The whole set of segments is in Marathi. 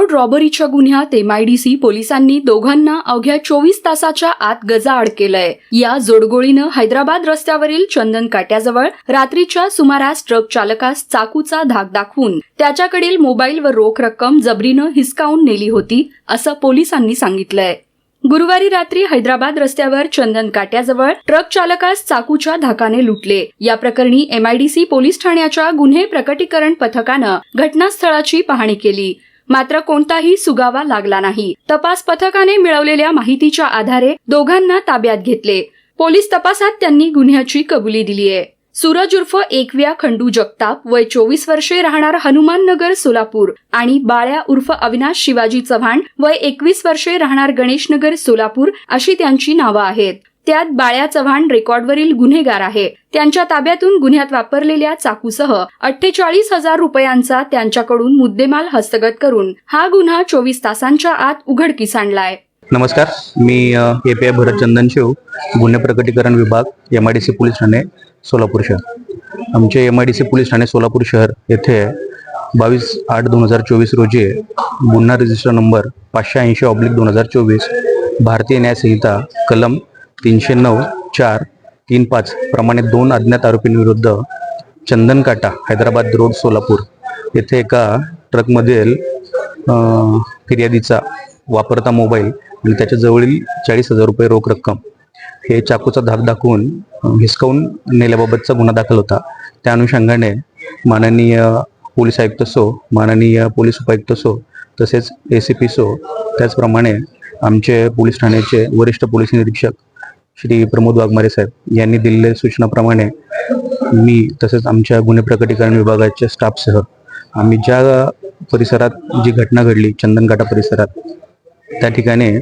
रोड रॉबरीच्या गुन्ह्यात MIDC पोलिसांनी दोघांना अवघ्या 24 तासाच्या आत गजाआड केलंय। या जोडगोळीनं हैदराबाद रस्त्यावरील चंदन काट्याजवळ रात्रीच्या सुमारास ट्रक चालकास चाकूचा धाक दाखवून त्याच्याकडील मोबाईल व रोख रक्कम जबरीनं हिसकावून नेली होती, असं पोलिसांनी सांगितलंय। गुरुवारी रात्री हैदराबाद रस्त्यावर चंदन काट्याजवळ ट्रक चालकास चाकूच्या धाकाने लुटले। या प्रकरणी MIDC पोलीस ठाण्याच्या गुन्हे प्रकटीकरण पथकानं घटनास्थळाची पाहणी केली, मात्र कोणताही सुगावा लागला नाही। तपास पथकाने मिळवलेल्या माहितीच्या आधारे दोघांना ताब्यात घेतले। पोलीस तपासात त्यांनी गुन्ह्याची कबुली दिली आहे। सूरज उर्फ एकव्या खंडू जगताप वय 24 वर्षे राहणार हनुमान नगर सोलापूर आणि बाळ्या उर्फ अविनाश शिवाजी चव्हाण वय 21 वर्षे राहणार गणेश नगर सोलापूर अशी त्यांची नावं आहेत। त्यात बाळ्या चव्हाण रेकॉर्डवरील गुन्हेगार आहे। त्यांच्या ताब्यातून गुन्ह्यात वापरलेल्या चाकूसह 48,000 रुपयांचा त्यांच्याकडून मुद्देमाल हस्तगत करून हा गुन्हा 24 तासांच्या आत उघडकीस आणलाय। नमस्कार, मी API भरत चंदनशिव, गुन्हे प्रकटीकरण विभाग, MIDC पोलीस ठाणे सोलापूर शहर। आमचे MIDC पोलीस ठाणे सोलापूर शहर येथे 22/8/2024 रोजी गुन्हा रजिस्टर नंबर 580/2024 भारतीय न्याय संहिता कलम 309(4)(3)(5) प्रमाणे 2 अज्ञात आरोपींविरुद्ध चंदन काटा हैदराबाद रोड सोलापूर येथे एका ट्रकमधील फिर्यादीचा वापरता मोबाईल आणि त्याच्या जवळील 40,000 रुपये रोख रक्कम हे चाकूचा धाक दाखवून हिसकावून नेल्याबाबतचा गुन्हा दाखल होता। त्या अनुषंगाने माननीय पोलीस आयुक्त सो, माननीय पोलीस उपायुक्त सो, तसेच ACP सो, त्याचप्रमाणे आमचे पोलीस ठाण्याचे वरिष्ठ पोलीस निरीक्षक श्री प्रमोद वाघमारे साहेब यांनी दिलेल्या सूचनाप्रमाणे मी तसेच आमच्या गुन्हे प्रकटीकरण विभागाच्या स्टाफसह आम्ही ज्या परिसरात जी घटना घडली चंदनकाटा परिसरात त्या ठिकाणी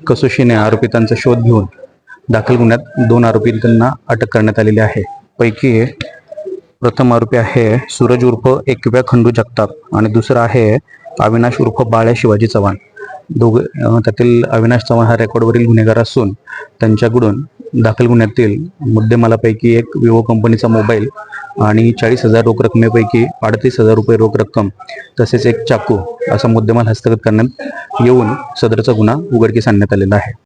कसोशीने आरोपितांचा शोध घेऊन दाखल गुन्ह्यात 2 आरोपींना अटक करण्यात आलेली आहे। पैकी प्रथम आरोपी आहे सूरज उर्फ एकव्या खंडू जगताप आणि दुसरा आहे अविनाश उर्फ बाळ्या शिवाजी चव्हाण। त्यातील अविनाश चव्हाण हा रेकॉर्डवरील गुन्हेगार असून त्यांच्याकडून दाखल गुन्ह्यातील मुद्देमालापैकी एक विवो कंपनीचा मोबाईल आणि 40,000 रोख रकमेपैकी 38,000 रुपये रोख रक्कम तसेच एक चाकू असा मुद्देमाल हस्तगत करण्यात येऊन सदरचा गुन्हा उघडकीस आणण्यात आलेला आहे।